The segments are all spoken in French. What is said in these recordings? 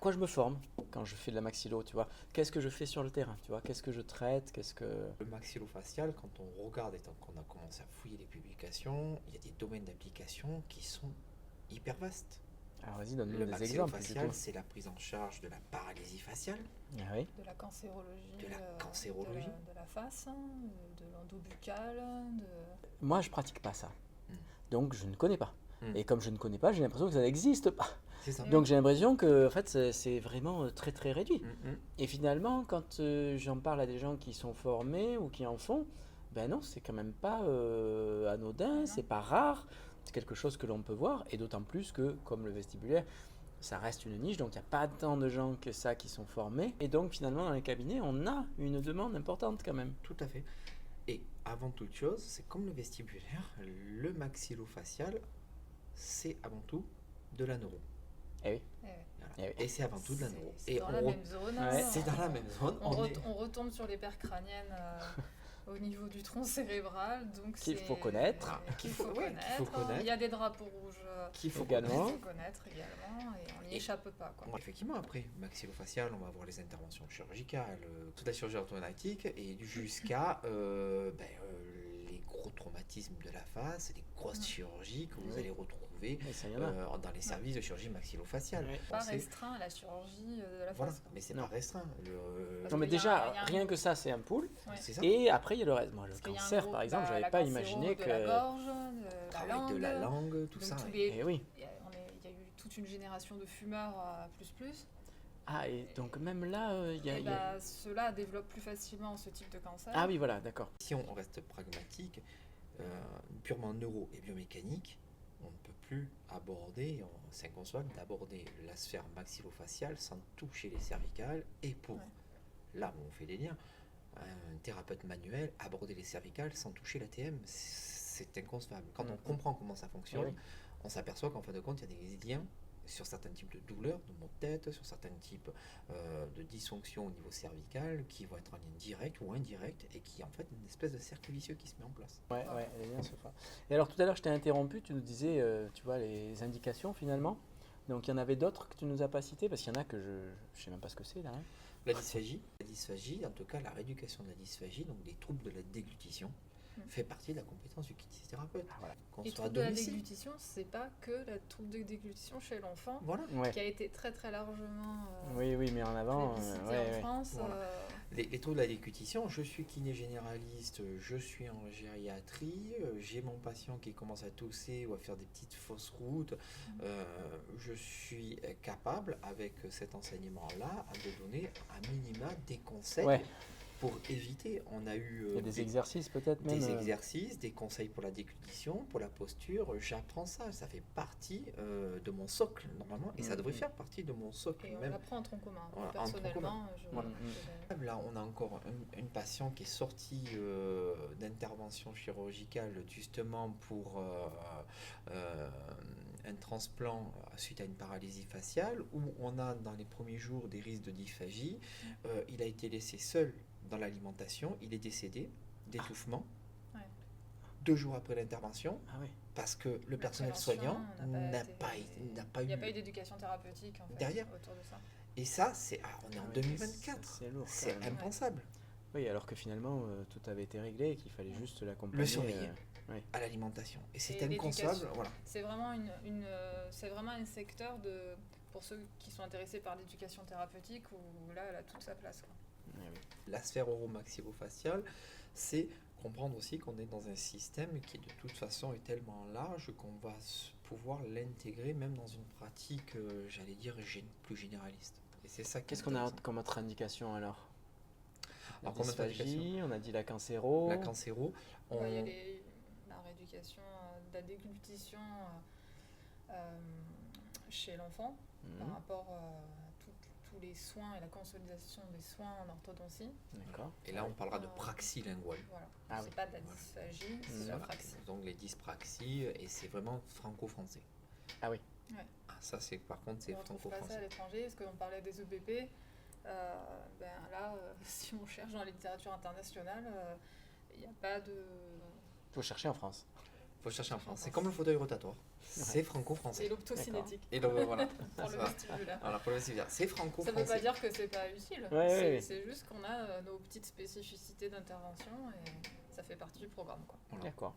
pourquoi je me forme quand je fais de la maxillo, tu vois? Qu'est-ce que je fais sur le terrain, tu vois? Qu'est-ce que je traite? Le maxillofacial, quand on regarde et qu'on a commencé à fouiller les publications, il y a des domaines d'application qui sont hyper vastes. Alors vas-y, donne-nous Le des exemples, du maxillofacial, coup. c'est la prise en charge de la paralysie faciale, Ah oui? De la cancérologie, de la cancérologie. de la face, hein, de l'endobuccal, de... Moi, je pratique pas ça. Mm. Donc, je ne connais pas. Mm. Et comme je ne connais pas, j'ai l'impression que ça n'existe pas. C'est ça. Donc, j'ai l'impression que, en fait, c'est vraiment très, très réduit. Mm, mm. Et finalement, quand j'en parle à des gens qui sont formés ou qui en font, ben non, c'est quand même pas anodin, Non. c'est pas rare, c'est quelque chose que l'on peut voir, et d'autant plus que, comme le vestibulaire, ça reste une niche, donc il n'y a pas tant de gens que ça qui sont formés, et donc finalement dans les cabinets, on a une demande importante quand même. Tout à fait. Et avant toute chose, c'est comme le vestibulaire, le maxillofacial, c'est avant tout de la neuro. Eh oui. Eh ouais. Voilà. Eh oui. Et c'est avant tout de la neuro. C'est Et dans la même zone. Ouais. c'est dans la même zone. On retombe sur les paires crâniennes au niveau du tronc cérébral. Donc Qu'il c'est- faut connaître. Qu'il faut, Ouais, connaître. qu'il faut connaître. Il y a des drapeaux rouges qu'il faut Également. qu'il faut connaître également et on n'y Et- échappe pas. Quoi. Bon, effectivement, après, maxillofacial, on va voir les interventions chirurgicales, toute la chirurgie orthodontique, et jusqu'à les gros traumatismes de la face, les grosses chirurgies que vous Oui. allez retrouver Mais ça y en a. dans les services de chirurgie maxillofaciale. Ouais. Pas On sait- restreint à la chirurgie de la Voilà, face. quoi. mais c'est Non. pas restreint. Parce Non mais qu'il y a déjà, un- il y a un rien gros- que ça, c'est un pool. Ouais. C'est ça. Et après, il y a le reste. Moi, le Parce qu'il y a un cancer, gros- par exemple, bah, j'avais la pas cancéro imaginé de que... la gorge, de la Travail langue. de la langue, tout donc ça. tous ouais. les- Eh oui. Il y a eu toute une génération de fumeurs plus. Ah, et donc même là, il y a... Et il y a- bah, ceux-là développent plus facilement ce type de cancer. Ah oui, voilà, d'accord. Si on reste pragmatique, purement neuro et biomécanique, on ne peut plus aborder, c'est inconcevable d'aborder la sphère maxillofaciale sans toucher les cervicales. Et pour, Ouais. là où on fait les liens, un thérapeute manuel, aborder les cervicales sans toucher la TM, c'est inconcevable. Quand on comprend comment ça fonctionne, Oui. on s'aperçoit qu'en fin de compte, il y a des liens sur certains types de douleurs, de maux de tête, sur certains types de dysfonctions au niveau cervical qui vont être en lien direct ou indirect et qui en fait une espèce de cercle vicieux qui se met en place. Ouais, ouais, les liens se font. Et alors tout à l'heure, je t'ai interrompu, tu nous disais, tu vois, les indications finalement. Donc il y en avait d'autres que tu nous as pas citées, parce qu'il y en a que je sais même pas ce que c'est là. Hein. La dysphagie, en tout cas la rééducation de la dysphagie, donc des troubles de la déglutition, fait partie de la compétence du kinésithérapeute. Ah, voilà. Qu'on Et soit à trouble de la domicile. déglutition, c'est pas que la trouble de déglutition chez l'enfant, Voilà. Ouais. qui a été très très largement Oui, oui, mais en avant, plébiscité ouais, en ouais. France. Voilà. Les troubles de la déglutition, je suis kiné généraliste, je suis en gériatrie, j'ai mon patient qui commence à tousser ou à faire des petites fausses routes, je suis capable, avec cet enseignement-là, de donner à minima des conseils Ouais. pour éviter. On a eu Il y a des exercices peut-être même. des exercices, des conseils pour la déglutition, pour la posture. J'apprends ça, ça fait partie de mon socle normalement, et ça devrait faire partie de mon socle Et on même. l'apprend en tronc commun. Voilà, en tronc Personnellement, Voilà. Là, on a encore une patiente qui est sortie d'intervention chirurgicale justement pour un transplant suite à une paralysie faciale, où on a dans les premiers jours des risques de dysphagie. Il a été laissé seul dans l'alimentation, il est décédé d'étouffement. Ouais. 2 jours après l'intervention, Ah oui. parce que le La personnel prévention soignant n'a été- pas Il n'y a eu. pas eu d'éducation thérapeutique en fait, Derrière. autour de ça. Et ça, on est en Ah oui, 2024. c'est lourd, quand C'est même. impensable. Oui, alors que finalement, tout avait été réglé et qu'il fallait juste l'accompagner. Le surveiller. Ouais. À l'alimentation. Et c'est Et inconcevable. l'éducation. Voilà. C'est vraiment c'est vraiment un secteur pour ceux qui sont intéressés par l'éducation thérapeutique où là, elle a toute sa place. Quoi. Ouais, oui. La sphère oromaxillofaciale, c'est comprendre aussi qu'on est dans un système qui de toute façon est tellement large qu'on va pouvoir l'intégrer même dans une pratique, j'allais dire, plus généraliste. Et c'est ça qui est Qu'est-ce qu'on a intéressant. comme autre indication alors? La Alors, comme autre dysphagie, on a dit la cancéro. La cancéro, on... Ouais, il y a la rééducation de la déglutition chez l'enfant par Mhm. rapport à tous les soins et la consolidation des soins en orthodontie. D'accord. Et là, on parlera de praxie linguale. Voilà. Ah C'est oui. pas de la dysphagie, c'est de la Voilà. praxie. Donc les dyspraxies, et c'est vraiment franco-français. Ah oui. Ah, ça, c'est par contre, c'est On retrouve pas ça à franco-français. l'étranger, parce qu'on parlait des EBP. Ben là, si on cherche dans la littérature internationale, il n'y a pas de... Faut chercher en France. Faut chercher en France. C'est comme le fauteuil rotatoire. C'est franco-français. Et l'optocinétique. Et donc voilà. Pour le vestibulaire. Alors pour le vestibulaire, c'est Ça franco-français. ne veut pas dire que c'est pas utile. Ouais. C'est juste qu'on a nos petites spécificités d'intervention et ça fait partie du programme, quoi. Voilà. D'accord.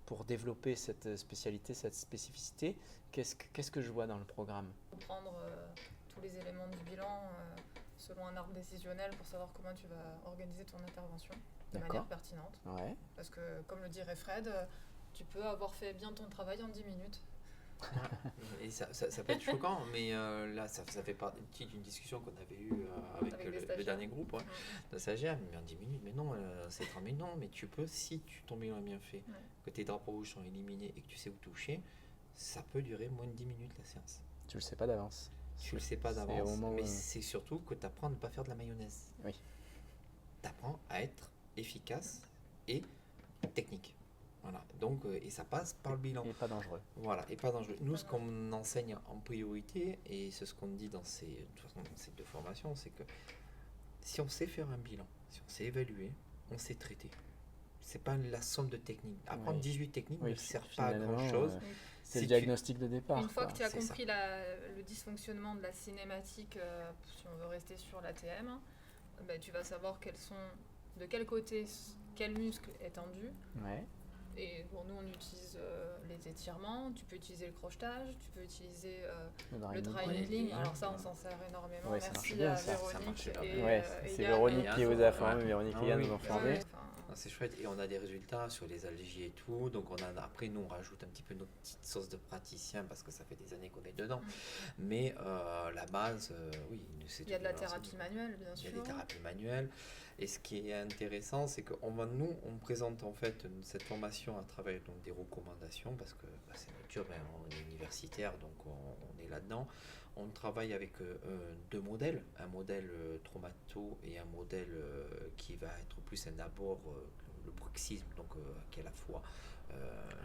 Pour développer cette spécialité, cette spécificité, qu'est-ce que je vois dans le programme? Prendre tous les éléments du bilan selon un arbre décisionnel pour savoir comment tu vas organiser ton intervention de D'accord. manière pertinente. Ouais. Parce que, comme le dirait Fred, tu peux avoir fait bien ton travail en 10 minutes. Et ça peut être choquant, mais là, ça fait partie d'une discussion qu'on avait eue avec Avec les le stagiaires. dernier groupe de stagiaires. Mais en 10 minutes, mais non, c'est 30 minutes, non, mais tu peux, si ton bilan est bien fait, Ouais. que tes drapeaux rouges sont éliminés et que tu sais où toucher, ça peut durer moins de 10 minutes la séance. Tu le sais pas d'avance. Tu le sais pas C'est au d'avance, moment où- mais c'est surtout que tu apprends à ne pas faire de la mayonnaise. Oui. Tu apprends à être efficace et technique. Voilà. Donc, et ça passe par le bilan. Et pas dangereux. Voilà, et pas dangereux. Nous, ce qu'on enseigne en priorité, et c'est ce qu'on dit dans ces deux formations, c'est que si on sait faire un bilan, si on sait évaluer, on sait traiter. C'est pas la somme de techniques. Apprendre Oui. 18 techniques Oui, ne sert pas à finalement, grand chose. C'est Si le tu- diagnostic de départ. Une fois quoi. que tu as c'est ça. compris le dysfonctionnement de la cinématique, si on veut rester sur l'ATM, tu vas savoir de quel côté, quel muscle est tendu. Ouais. Et bon, nous, on utilise les étirements, tu peux utiliser le crochetage, tu peux utiliser le dry needling. needling. Alors ça, on s'en sert énormément. Ouais, ça marche Merci bien, à ça Véronique. marche bien. et, Ouais, et c'est Yann, Véronique Yann, qui vous a ouais. formé, Véronique et Ah Yann oui. vous ont formé. Ouais, Ah, c'est chouette, et on a des résultats sur les algies et tout, donc après nous on rajoute un petit peu notre petite sauce de praticien parce que ça fait des années qu'on est dedans, mais la base, oui, c'est il y a de la tout. thérapie manuelle, bien Il y a sûr. des thérapies manuelles, et ce qui est intéressant, c'est que nous on présente en fait cette formation à travers donc, des recommandations, parce que c'est notre job, hein, on est universitaire, donc on est là-dedans. On travaille avec deux modèles, un modèle traumato et un modèle qui va être plus un abord, le bruxisme, donc qui est à la fois...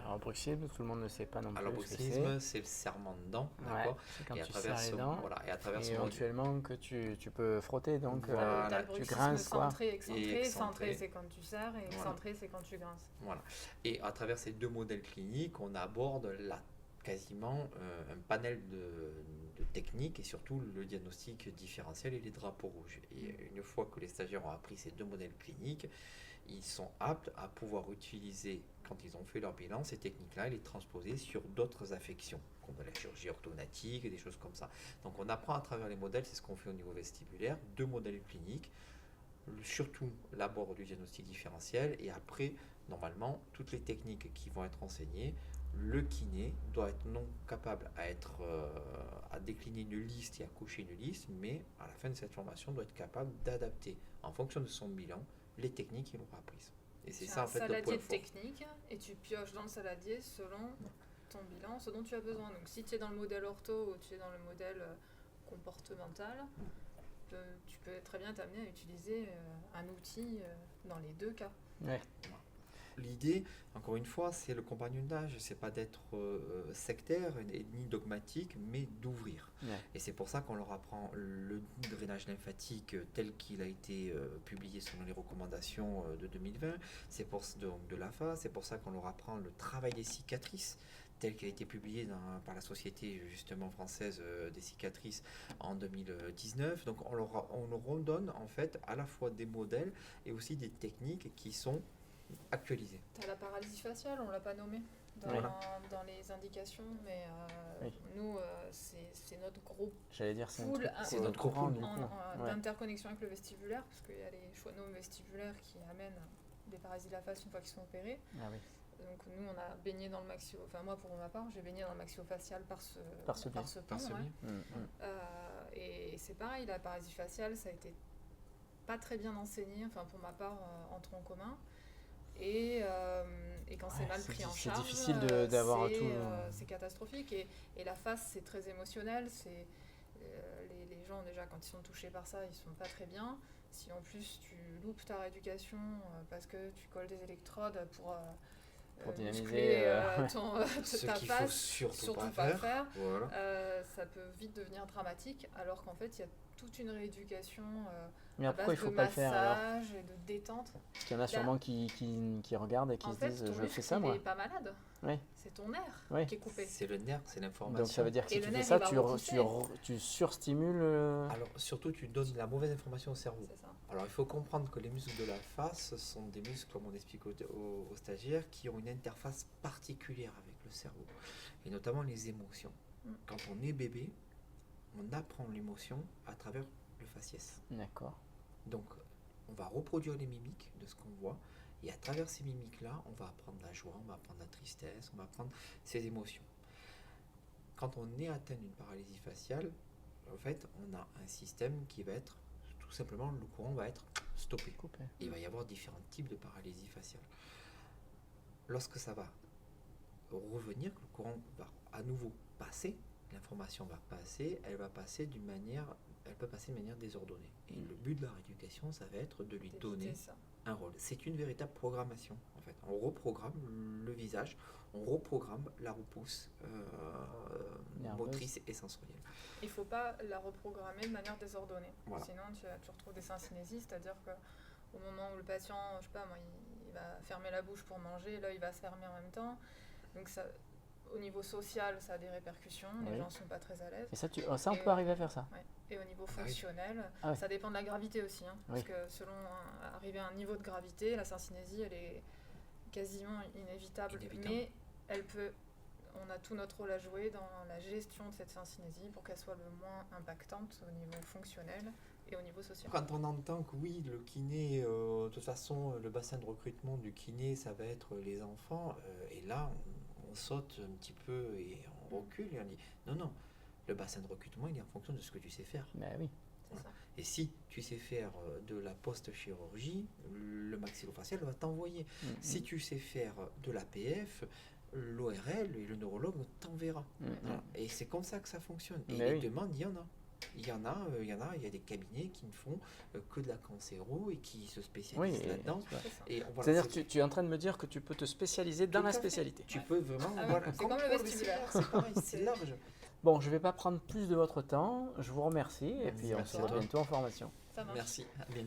Alors, bruxisme, tout le monde ne sait pas non plus. alors, ce que bruxisme, c'est le serrement de dents, c'est. Ouais, d'accord. c'est quand Et à tu travers serres les ce, dents. voilà, et à travers Et ce modèle, éventuellement que tu peux frotter, donc Voilà, T'as le tu bruxisme grinces quoi. centré, excentré. Et excentré. Centré, c'est quand tu serres, et Voilà. excentré, c'est quand tu grinces. voilà. Et à travers ces deux modèles cliniques, on aborde quasiment un panel de techniques et surtout le diagnostic différentiel et les drapeaux rouges. Et une fois que les stagiaires ont appris ces deux modèles cliniques, ils sont aptes à pouvoir utiliser, quand ils ont fait leur bilan, ces techniques-là et les transposer sur d'autres affections, comme la chirurgie orthodontique et des choses comme ça. Donc on apprend à travers les modèles, c'est ce qu'on fait au niveau vestibulaire, deux modèles cliniques, surtout l'abord du diagnostic différentiel, et après, normalement, toutes les techniques qui vont être enseignées, le kiné doit être non capable à décliner une liste et à cocher une liste, mais à la fin de cette formation doit être capable d'adapter en fonction de son bilan les techniques qu'il aura apprises. Et c'est ça en fait le saladier point de fort. technique, et tu pioches dans le saladier selon ton bilan, ce dont tu as besoin. Donc si tu es dans le modèle ortho ou tu es dans le modèle comportemental, tu peux très bien t'amener à utiliser un outil dans les deux cas. Ouais. L'idée, encore une fois, c'est le compagnonnage, c'est pas d'être sectaire et ni dogmatique, mais d'ouvrir. Ouais. Et c'est pour ça qu'on leur apprend le drainage lymphatique tel qu'il a été publié selon les recommandations de 2020, c'est pour donc de l'AFA, c'est pour ça qu'on leur apprend le travail des cicatrices tel qu'il a été publié par la Société justement française des cicatrices en 2019. Donc on leur redonne en fait à la fois des modèles et aussi des techniques qui sont actualisées. Tu as la paralysie faciale, on ne l'a pas nommé dans les indications, mais Oui. nous, c'est notre gros J'allais dire, c'est un pool, truc- c'est notre gros courant, pool. du coup. Ouais. d'interconnexion avec le vestibulaire, parce qu'il y a les choanomes vestibulaires qui amènent des parasites de la face une fois qu'ils sont opérés. Ah oui. Donc nous, on a baigné dans le enfin moi pour ma part, j'ai baigné dans le maxillofacial par ce pont. Par ce ouais. biais. Et c'est pareil, la paralysie faciale, ça a été pas très bien enseigné, enfin pour ma part, en tronc commun. Et quand c'est Ouais, mal c'est pris en c'est charge, difficile d'avoir tout. c'est catastrophique. Et la face, c'est très émotionnel. C'est les gens déjà quand ils sont touchés par ça, ils sont pas très bien. Si en plus tu loupes ta rééducation parce que tu colles des électrodes pour dynamiser muscler Ce ta qu'il faut face, surtout surtout pas pas faire. Voilà. ça peut vite devenir dramatique, alors qu'en fait, il y a toute une rééducation Mais à pourquoi il base faut de pas le faire alors? massage et de détente. Parce qu'il y en a sûrement qui regardent et qui En se fait, disent ton je muscle, fais ça il moi. est pas malade. Oui. C'est ton nerf Oui. qui est coupé. C'est le nerf, c'est l'information. Donc ça veut dire que si Et tu le fais nerf, ça, il va tu repousser. tu surstimules. Alors surtout, tu donnes la mauvaise information au cerveau. C'est ça. Alors il faut comprendre que les muscles de la face sont des muscles, comme on explique aux stagiaires, qui ont une interface particulière avec le cerveau, et notamment les émotions. Quand on est bébé, on apprend l'émotion à travers le faciès. D'accord. Donc on va reproduire les mimiques de ce qu'on voit, et à travers ces mimiques-là, on va apprendre la joie, on va apprendre la tristesse, on va apprendre ces émotions. Quand on est atteint d'une paralysie faciale, en fait, on a un système qui va être, tout simplement, le courant va être stoppé. Coupé. Il va y avoir différents types de paralysie faciale. Lorsque ça va revenir, que le courant va à nouveau passer, l'information va passer, elle peut passer de manière désordonnée. Et le but de la rééducation, ça va être de lui D'éviter donner ça. un rôle. C'est une véritable programmation, en fait. On reprogramme le visage, on reprogramme la repousse Nerveuse. motrice et sensorielle. Il ne faut pas la reprogrammer de manière désordonnée. Voilà. Sinon, tu retrouves des syncinésies, c'est-à-dire qu'au moment où le patient, je sais pas moi, il va fermer la bouche pour manger, l'œil va se fermer en même temps. Donc ça, au niveau social, ça a des répercussions. Les Oui. gens ne sont pas très à l'aise. Et ça on peut arriver à faire ça. Ouais. Et au niveau Ah oui. fonctionnel, Ah oui. ça dépend de la gravité aussi. Parce Oui. que selon arriver à un niveau de gravité, la syncinésie, elle est quasiment inévitable. Inévitable. Mais on a tout notre rôle à jouer dans la gestion de cette syncinésie pour qu'elle soit le moins impactante au niveau fonctionnel et au niveau social. Quand on entend que oui, le kiné, de toute façon, le bassin de recrutement du kiné, ça va être les enfants, et là, on saute un petit peu et on recule et on dit non, non, le bassin de recrutement, il est en fonction de ce que tu sais faire. Ben oui. C'est ça. Et si tu sais faire de la post-chirurgie, le maxillofacial va t'envoyer. Si tu sais faire de l'APF, l'ORL et le neurologue t'enverra. Voilà. Et c'est comme ça que ça fonctionne. Et Mais les oui. demandes, il y en a. Il y a des cabinets qui ne font que de la cancéro et qui se spécialisent Oui, là-dedans. C'est ça. Et voilà, C'est-à-dire que tu es en train de me dire que tu peux te spécialiser dans Tout la à fait. spécialité. Tu peux vraiment. Ah oui, Voilà, c'est comme le pour vestibulaire. c'est pareil, c'est large. Bon, je ne vais pas prendre plus de votre temps. Je vous remercie et puis Merci on à se toi. voit bientôt en formation. Ça marche. Merci. À bientôt.